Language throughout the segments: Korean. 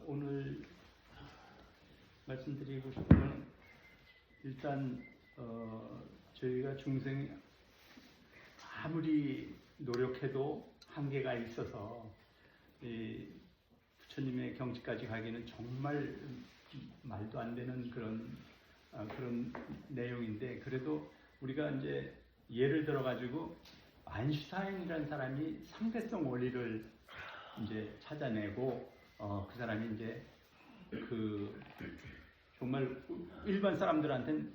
오늘 말씀드리고 싶은 건 일단 저희가 중생 아무리 노력해도 한계가 있어서 이 부처님의 경지까지 가기는 정말 말도 안 되는 그런 내용인데, 그래도 우리가 이제 예를 들어 가지고 아인슈타인이라는 사람이 상대성 원리를 이제 찾아내고 그 사람이 이제 정말 일반 사람들한테는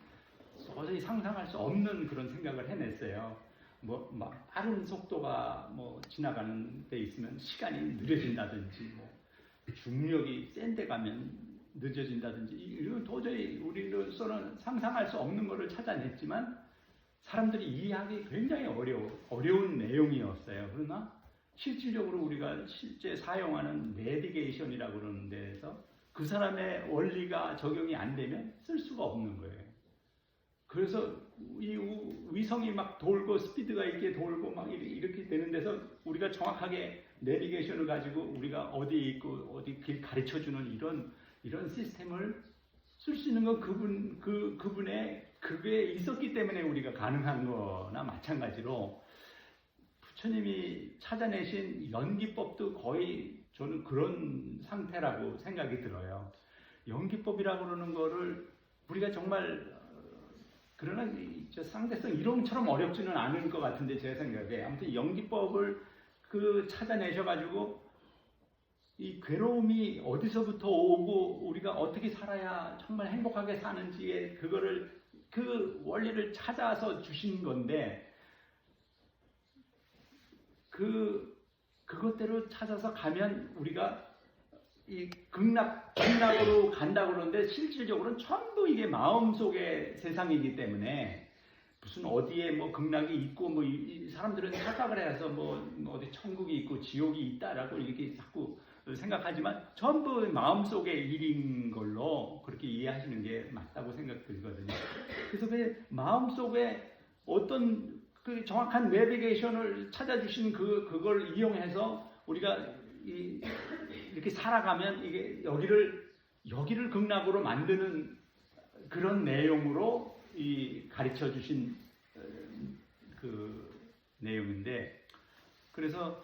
도저히 상상할 수 없는 그런 생각을 해냈어요. 막 빠른 속도가 지나가는 데 있으면 시간이 느려진다든지, 중력이 센 데 가면 늦어진다든지, 이건 도저히 우리로서는 상상할 수 없는 것을 찾아냈지만 사람들이 이해하기 굉장히 어려운 내용이었어요. 그러나 실질적으로 우리가 실제 사용하는 내비게이션이라고 그러는 데에서 그 사람의 원리가 적용이 안 되면 쓸 수가 없는 거예요. 그래서 이 위성이 막 돌고 스피드가 있게 돌고 막 이렇게 되는 데서 우리가 정확하게 내비게이션을 가지고 우리가 어디 있고 어디 길 가르쳐주는 이런 시스템을 쓸 수 있는 건 그게 있었기 때문에 우리가 가능한 거나 마찬가지로 부처님이 찾아내신 연기법도 거의 저는 그런 상태라고 생각이 들어요. 연기법이라고 그러는 거를 우리가 정말 그러나 상대성 이론처럼 어렵지는 않을 것 같은데, 제 생각에 아무튼 연기법을 찾아내셔가지고 이 괴로움이 어디서부터 오고 우리가 어떻게 살아야 정말 행복하게 사는지에 그 원리를 찾아서 주신 건데, 그것대로 찾아서 가면 우리가 이 극락으로 간다고 그러는데 실질적으로는 전부 이게 마음속의 세상이기 때문에 무슨 어디에 극락이 있고 이 사람들은 착각을 해서 어디 천국이 있고 지옥이 있다라고 이렇게 자꾸 생각하지만 전부 마음속의 일인 걸로 그렇게 이해하시는 게 맞다고 생각들거든요. 그래서 그 마음속에 어떤 그 정확한 내비게이션을 찾아주신 그걸 이용해서 우리가 이렇게 살아가면 이게 여기를 극락으로 만드는 그런 내용으로 가르쳐 주신 그 내용인데, 그래서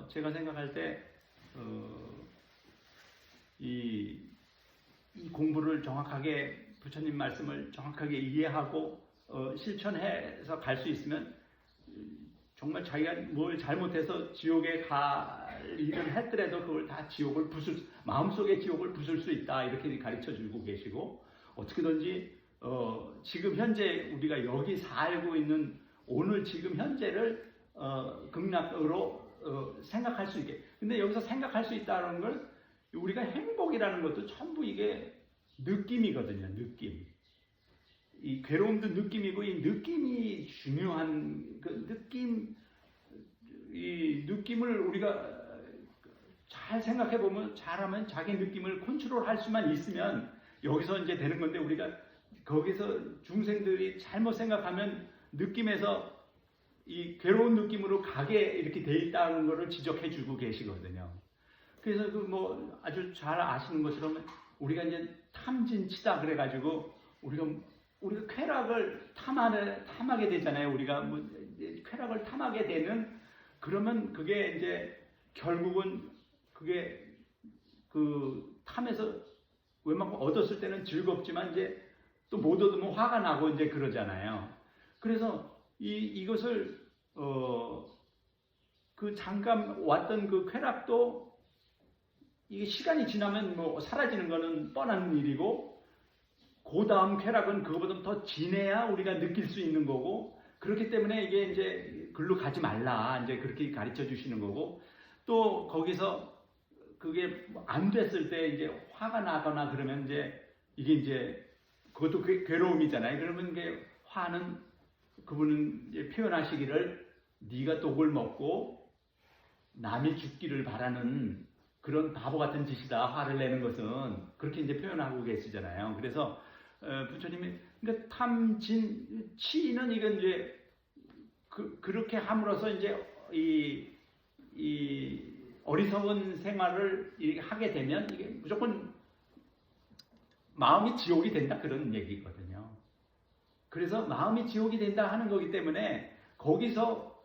제가 생각할 때 이 공부를 정확하게 부처님 말씀을 정확하게 이해하고 실천해서 갈 수 있으면 정말 자기가 뭘 잘못해서 지옥에 갈 일을 했더라도 그걸 다 마음속의 지옥을 부술 수 있다, 이렇게 가르쳐 주고 계시고, 어떻게든지 지금 현재 우리가 여기 살고 있는 오늘 지금 현재를 극락으로 생각할 수 있게. 근데 여기서 생각할 수 있다는 걸 우리가 행복이라는 것도 전부 이게 느낌이거든요. 느낌. 이 괴로움도 느낌이고, 이 느낌이 중요한 이 느낌을 우리가 잘 생각해 보면, 잘하면 자기 느낌을 컨트롤할 수만 있으면 여기서 이제 되는 건데, 우리가 거기서 중생들이 잘못 생각하면 느낌에서 이 괴로운 느낌으로 가게 이렇게 돼 있다는 것을 지적해 주고 계시거든요. 그래서 아주 잘 아시는 것처럼 우리가 이제 탐진치다 그래가지고 우리가 쾌락을 탐하게 되잖아요. 우리가 쾌락을 탐하게 되는, 그러면 그게 이제 결국은 그게 탐에서 웬만큼 얻었을 때는 즐겁지만 이제 또 못 얻으면 화가 나고 이제 그러잖아요. 그래서 이것을 잠깐 왔던 그 쾌락도 이게 시간이 지나면 사라지는 거는 뻔한 일이고, 그 다음 쾌락은 그거보다 더 진해야 우리가 느낄 수 있는 거고, 그렇기 때문에 이게 이제 글로 가지 말라, 이제 그렇게 가르쳐 주시는 거고, 또 거기서 그게 안 됐을 때 이제 화가 나거나 그러면 이게 이제 그것도 괴로움이잖아요. 그러면 이게 화는 그분은 이제 표현하시기를 네가 독을 먹고 남이 죽기를 바라는 그런 바보 같은 짓이다, 화를 내는 것은. 그렇게 이제 표현하고 계시잖아요. 그래서 부처님이 그러니까 탐진 치는 이건 이제 그렇게 함으로써 이제 어리석은 생활을 이렇게 하게 되면 이게 무조건 마음이 지옥이 된다 그런 얘기거든요. 그래서 마음이 지옥이 된다 하는 거기 때문에 거기서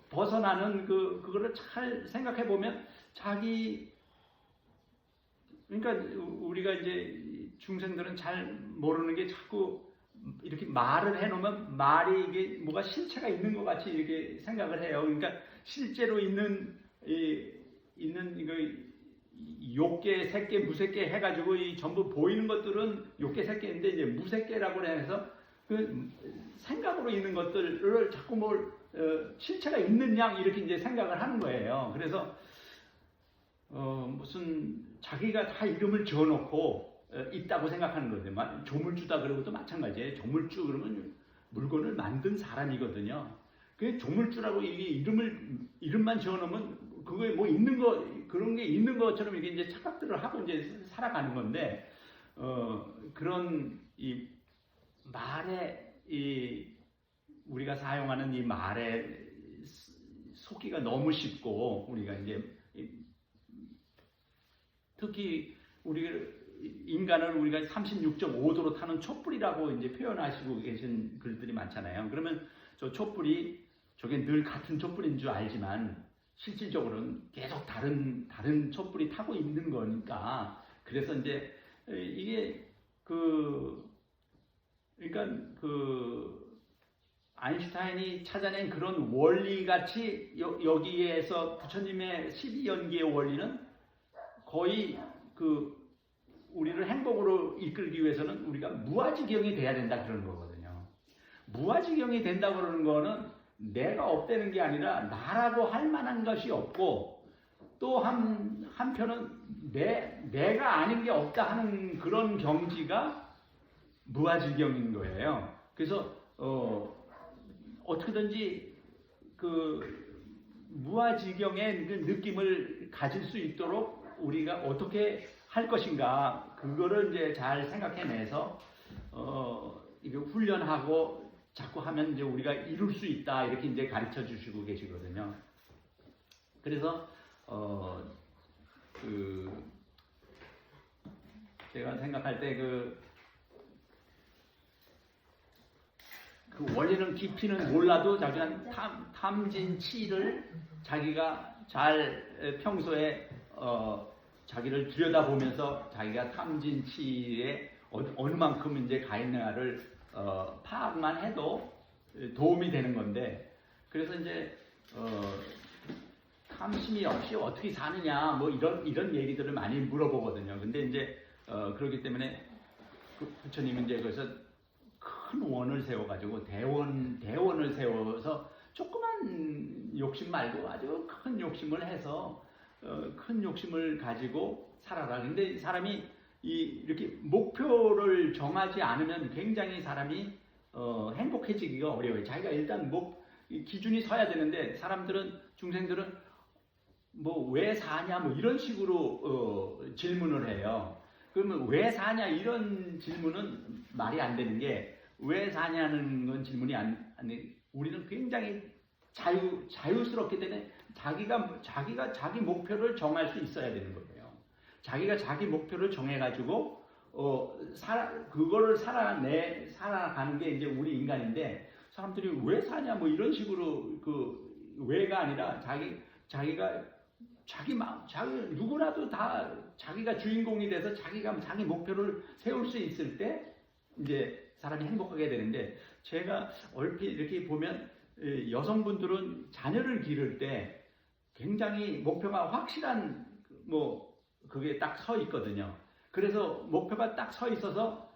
벗어나는 그거를 잘 생각해 보면 그러니까 우리가 이제 중생들은 잘 모르는 게 자꾸 이렇게 말을 해놓으면 말이 이게 뭐가 실체가 있는 것 같이 이렇게 생각을 해요. 그러니까 실제로 있는 이거 욕계, 색계, 무색계 해가지고 이 전부 보이는 것들은 욕계, 색계인데 이제 무색계라고 해서 그 생각으로 있는 것들을 자꾸 실체가 있는 양 이렇게 이제 생각을 하는 거예요. 그래서 무슨 자기가 다 이름을 지어놓고 있다고 생각하는 거죠. 조물주다 그러고도 마찬가지예요. 조물주 그러면 물건을 만든 사람이거든요. 그 조물주라고 이게 이름만 지어놓으면 그거에 뭐 있는 거 그런 게 있는 것처럼 이게 이제 착각들을 하고 이제 살아가는 건데 그런 이 말에 우리가 사용하는 이 말에 속기가 너무 쉽고 우리가 이제 특히 인간을 우리가 36.5도로 타는 촛불이라고 이제 표현하시고 계신 글들이 많잖아요. 그러면 저 촛불이 저게 늘 같은 촛불인 줄 알지만 실질적으로는 계속 다른 촛불이 타고 있는 거니까 그래서 이제 이게 그러니까 아인슈타인이 찾아낸 그런 원리 같이 여기에서 부처님의 12연기의 원리는 거의 우리를 행복으로 이끌기 위해서는 우리가 무아지경이 돼야 된다 그러는 거거든요. 무아지경이 된다 그러는 거는 내가 없다는 게 아니라 나라고 할 만한 것이 없고 또 한편은 내가 아닌 게 없다 하는 그런 경지가 무아지경인 거예요. 그래서 어떻게든지 무아지경의 그 느낌을 가질 수 있도록 우리가 어떻게 할 것인가 그거를 이제 잘 생각해내서 이게 훈련하고 자꾸 하면 이제 우리가 이룰 수 있다 이렇게 이제 가르쳐 주시고 계시거든요. 그래서 제가 생각할 때 그 원리는 깊이는 몰라도 자기는 탐진치를 자기가 잘 평소에 자기를 들여다보면서 자기가 탐진치에 어느 만큼 이제 가 있느냐를 파악만 해도 도움이 되는 건데 그래서 이제 탐심이 없이 어떻게 사느냐 뭐 이런 얘기들을 많이 물어보거든요. 근데 이제 그렇기 때문에 부처님은 이제 그래서 큰 원을 세워가지고 대원을 세워서 조그만 욕심 말고 아주 큰 욕심을 해서 큰 욕심을 가지고 살아라. 근데 사람이 이렇게 목표를 정하지 않으면 굉장히 사람이 행복해지기가 어려워요. 자기가 일단 기준이 서야 되는데 중생들은 뭐 왜 사냐 뭐 이런 식으로 질문을 해요. 그러면 왜 사냐 이런 질문은 말이 안 되는 게 왜 사냐는 건 질문이 안 돼. 우리는 굉장히 자유스럽기 때문에 자기가 자기 목표를 정할 수 있어야 되는 거예요. 자기가 자기 목표를 정해가지고 그거를 살아가는 게 이제 우리 인간인데 사람들이 왜 사냐 뭐 이런 식으로 왜가 아니라 자기가 누구라도 다 자기가 주인공이 돼서 자기가 자기 목표를 세울 수 있을 때 이제 사람이 행복하게 되는데 제가 얼핏 이렇게 보면 여성분들은 자녀를 기를 때 굉장히 목표가 확실한 그게 딱 서 있거든요. 그래서 목표가 딱 서 있어서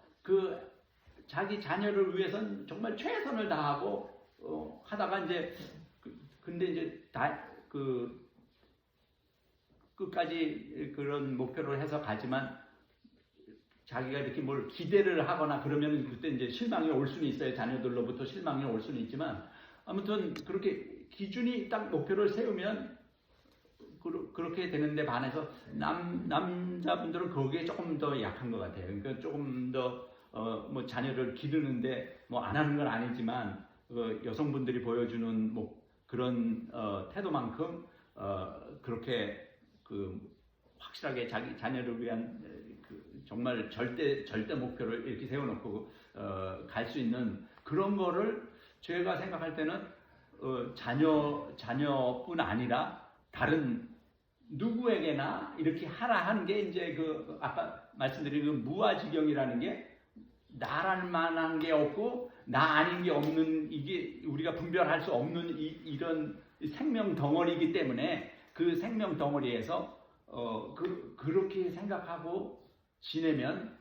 자기 자녀를 위해서는 정말 최선을 다하고 하다가 이제 근데 이제 끝까지 그런 목표를 해서 가지만 자기가 이렇게 뭘 기대를 하거나 그러면 그때 이제 실망이 올 수는 있어요. 자녀들로부터 실망이 올 수는 있지만 아무튼 그렇게 기준이 딱 목표를 세우면 그렇게 되는데 반해서 남자분들은 거기에 조금 더 약한 것 같아요. 그러니까 조금 더 뭐 자녀를 기르는데 뭐 안 하는 건 아니지만 여성분들이 보여주는 뭐 그런 태도만큼 그렇게 그 확실하게 자기 자녀를 위한 정말 절대 목표를 이렇게 세워놓고 갈 수 있는 그런 거를 제가 생각할 때는 자녀뿐 아니라 다른 누구에게나 이렇게 하라 하는 게 이제 그 아까 말씀드린 그 무아지경이라는 게 나랄 만한 게 없고 나 아닌 게 없는 이게 우리가 분별할 수 없는 이런 생명 덩어리이기 때문에 그 생명 덩어리에서 그렇게 생각하고 지내면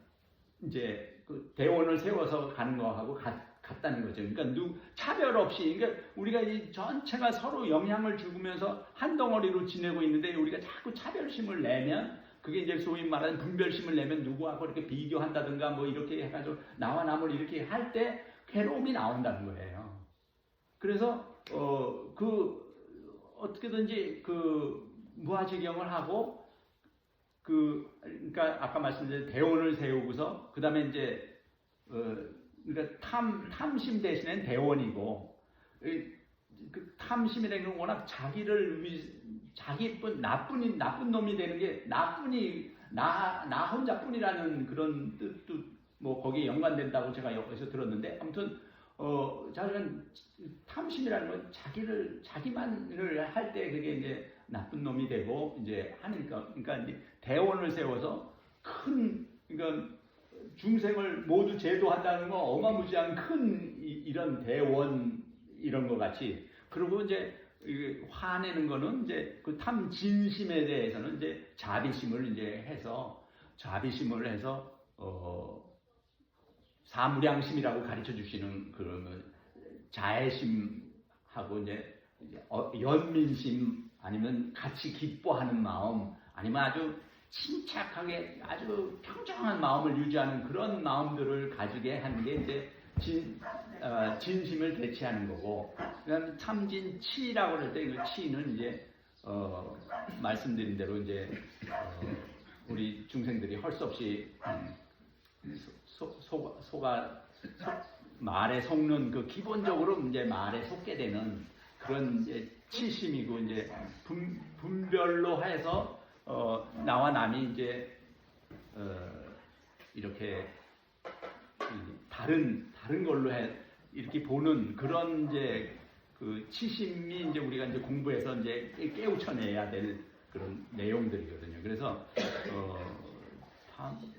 이제 그 대원을 세워서 가는 거하고 같다는 거죠. 그러니까 차별 없이, 그러니까 우리가 이 전체가 서로 영향을 주면서 한 덩어리로 지내고 있는데 우리가 자꾸 차별심을 내면 그게 이제 소위 말하는 분별심을 내면 누구하고 이렇게 비교한다든가 뭐 이렇게 해가지고 나와 남을 이렇게 할 때 괴로움이 나온다는 거예요. 그래서 어떻게든지 그 무아지경을 하고 그러니까 아까 말씀드린 대원을 세우고서 그 다음에 이제 그러니까 탐심 대신엔 대원이고 그 탐심이라는 건 워낙 자기뿐 나쁜 놈이 되는 게 나 혼자뿐이라는 그런 뜻도 뭐 거기에 연관된다고 제가 여기서 들었는데 아무튼 자기는 탐심이라는 건 자기만을 할 때 그게 이제 나쁜 놈이 되고 이제 하니까 그러니까 이제 대원을 세워서 그러니까 중생을 모두 제도한다는 건 어마무지한 큰 이런 대원 이런 것 같이 그리고 이제 화내는 거는 이제 그 탐진심에 대해서는 이제 자비심을 해서 사무량심이라고 가르쳐 주시는 그런 자애심하고 이제 연민심 아니면 같이 기뻐하는 마음 아니면 아주 침착하게 아주 평정한 마음을 유지하는 그런 마음들을 가지게 하는 게 이제 진심을 대체하는 거고, 그다음 참진치라고 할 때 그 치는 이제 말씀드린 대로 이제 우리 중생들이 할 수 없이 말에 속는 그 기본적으로 이제 말에 속게 되는 그런 이제 치심이고 이제 분별로 해서 나와 남이 이제 이렇게 다른 걸로 이렇게 보는 그런 이제 그 치심이 이제 우리가 이제 공부해서 이제 깨우쳐내야 될 그런 내용들이거든요. 그래서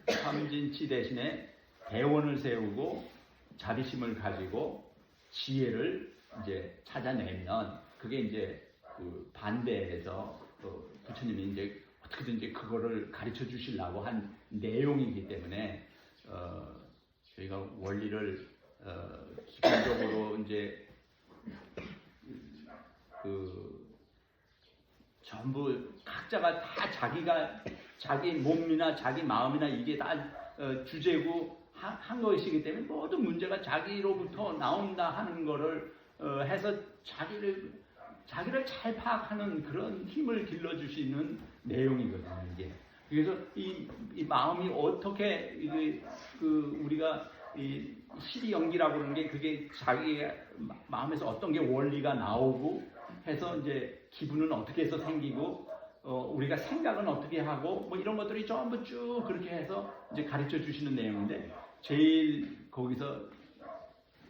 탐진치 대신에 대원을 세우고 자비심을 가지고 지혜를 이제 찾아내면 그게 이제 그 반대에서 부처님이 이제 어떻게든지 그거를 가르쳐 주시려고 한 내용이기 때문에 저희가 원리를 기본적으로 이제 전부 각자가 다 자기 몸이나 자기 마음이나 이게 다 주제고 한 것이기 때문에 모든 문제가 자기로부터 나온다 하는 거를 해서 자기를 잘 파악하는 그런 힘을 길러주시는 내용이거든요, 이게. 그래서 이 마음이 어떻게 우리가 이 실이연기라고 그러는 게 그게 자기 마음에서 어떤 게 원리가 나오고 해서 이제 기분은 어떻게 해서 생기고 우리가 생각은 어떻게 하고 뭐 이런 것들이 전부 쭉 그렇게 해서 이제 가르쳐 주시는 내용인데 제일 거기서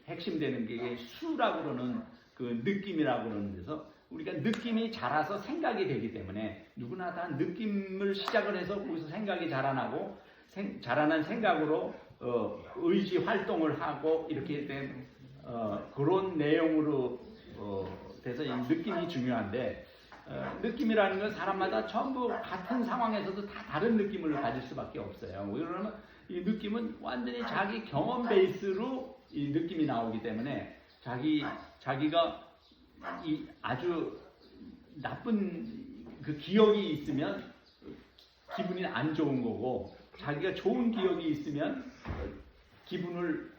핵심되는 게 수라고 그러는 그 느낌이라고 그러는 데서 우리가 느낌이 자라서 생각이 되기 때문에 누구나 다 느낌을 시작을 해서 거기서 생각이 자라나고 자라난 생각으로 의지 활동을 하고 이렇게 된 그런 내용으로 돼서 이 느낌이 중요한데 느낌이라는 건 사람마다 전부 같은 상황에서도 다 다른 느낌을 가질 수밖에 없어요. 그러면 이 느낌은 완전히 자기 경험 베이스로 이 느낌이 나오기 때문에 자기가 이 아주 나쁜 그 기억이 있으면 기분이 안 좋은 거고 자기가 좋은 기억이 있으면 기분을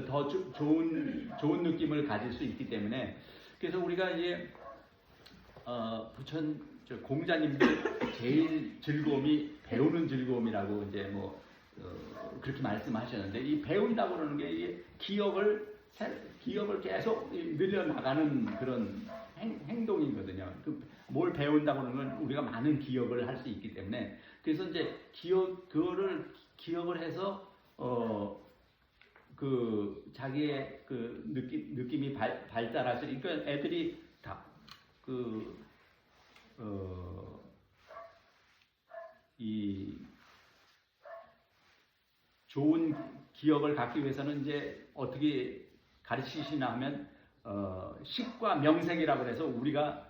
더 좋은 느낌을 가질 수 있기 때문에 그래서 우리가 이제 부천 공자님들 제일 즐거움이 배우는 즐거움이라고 이제 뭐 그렇게 말씀하셨는데 이 배운다고 그러는 게 이게 기억을 계속 늘려나가는 그런 행동이거든요. 뭘 배운다고 그러면 우리가 많은 기억을 할 수 있기 때문에 그래서 이제 그거를 기억을 해서 그 자기의 그 느낌이 발달할 수 그러니까 애들이 다 이 좋은 기억을 갖기 위해서는 이제 어떻게 가르치시나 하면 식과 명색이라고 해서 우리가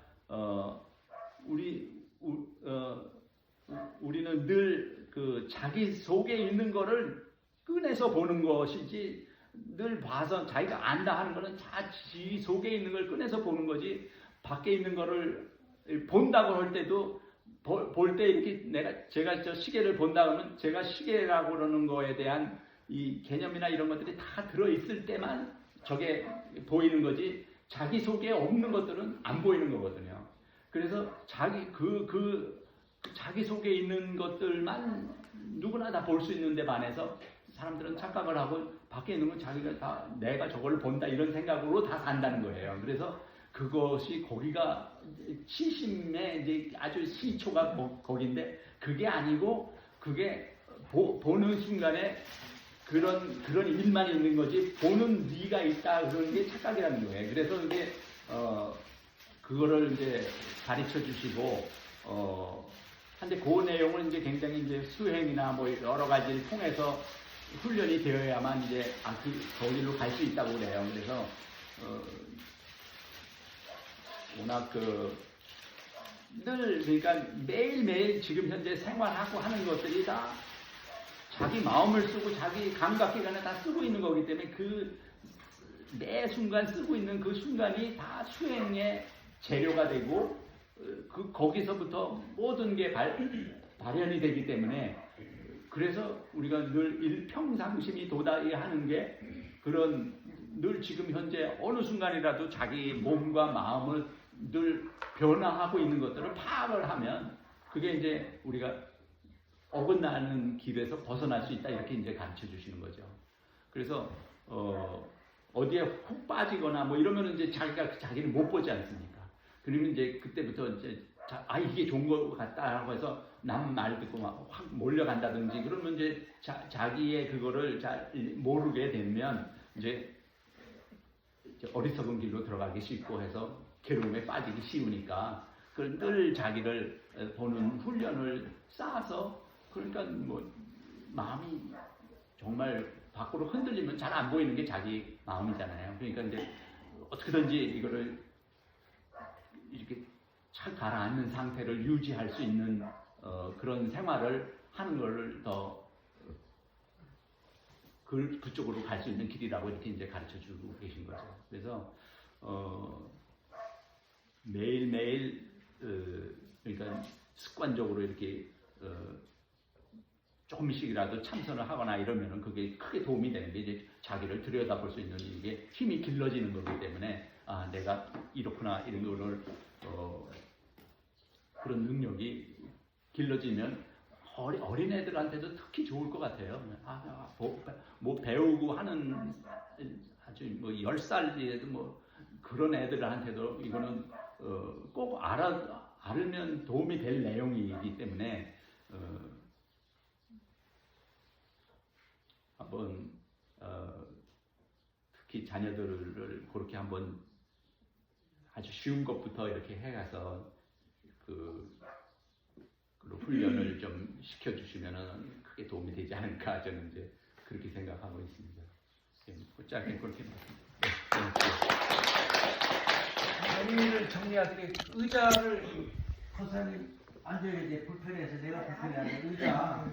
우리는 늘 그 자기 속에 있는 거를 꺼내서 보는 것이지 늘 봐서 자기가 안다 하는 거는 자기 속에 있는 걸 꺼내서 보는 거지 밖에 있는 거를 본다고 할 때도 볼 때 이렇게 제가 저 시계를 본다 그러면 제가 시계라고 그러는 거에 대한 이 개념이나 이런 것들이 다 들어 있을 때만 저게 보이는 거지 자기 속에 없는 것들은 안 보이는 거거든요. 그래서 자기 속에 있는 것들만 누구나 다 볼 수 있는데 반해서 사람들은 착각을 하고 밖에 있는 건 자기가 다 내가 저걸 본다 이런 생각으로 다 산다는 거예요. 그래서 그것이 거기가 치심의 이제 아주 시초가 거기인데 그게 아니고 그게 보는 순간에 그런 일만 있는 거지 보는 네가 있다 그런 게 착각이라는 거예요. 그래서 이게 그거를 이제 가르쳐 주시고 근데 그 내용은 이제 굉장히 이제 수행이나 뭐 여러 가지를 통해서 훈련이 되어야만 이제 거기로 갈 수 있다고 그래요. 그래서 워낙 늘 그러니까 매일매일 지금 현재 생활하고 하는 것들이 다 자기 마음을 쓰고 자기 감각기관에 다 쓰고 있는 거기 때문에 그 매 순간 쓰고 있는 그 순간이 다 수행의 재료가 되고 거기서부터 모든 게 발현이 되기 때문에 그래서 우리가 늘 일평상심이 도달하는 게 그런 늘 지금 현재 어느 순간이라도 자기 몸과 마음을 늘 변화하고 있는 것들을 파악을 하면 그게 이제 우리가 어긋나는 길에서 벗어날 수 있다 이렇게 이제 가르쳐 주시는 거죠. 그래서 어디에 훅 빠지거나 뭐 이러면 이제 자기를 못 보지 않습니까? 그러면 이제 그때부터 이제 이게 좋은 것 같다라고 해서 남 말 듣고 막 확 몰려간다든지 그러면 이제 자기의 그거를 잘 모르게 되면 이제 어리석은 길로 들어가기 쉽고 해서 괴로움에 빠지기 쉬우니까 늘 자기를 보는 훈련을 쌓아서 그러니까 뭐 마음이 정말 밖으로 흔들리면 잘 안 보이는 게 자기 마음이잖아요. 그러니까 이제 어떻게든지 이거를 이렇게 잘 가라앉는 상태를 유지할 수 있는 그런 생활을 하는 것을 더 그쪽으로 갈 수 있는 길이라고 이렇게 이제 가르쳐 주고 계신 거죠. 그래서 매일매일 그러니까 습관적으로 이렇게 조금씩이라도 참선을 하거나 이러면은 그게 크게 도움이 되는 게 이제 자기를 들여다볼 수 있는 이게 힘이 길러지는 거기 때문에 내가 이렇구나 이런 거를 그런 능력이 길러지면 어린애들한테도 특히 좋을 것 같아요. 뭐 배우고 하는 아주 뭐 10살에도 뭐 그런 애들한테도 이거는 꼭 알으면 도움이 될 내용이기 때문에 한번 특히 자녀들을 그렇게 한번 아주 쉬운 것부터 이렇게 해가서 그 훈련을 좀 시켜주시면은 크게 도움이 되지 않을까 저는 이제 그렇게 생각하고 있습니다. 짧게 그렇게 정리를 정리하게 의자를 거사님 앉아야 돼. 불편해서 내가 불편해하는 의자.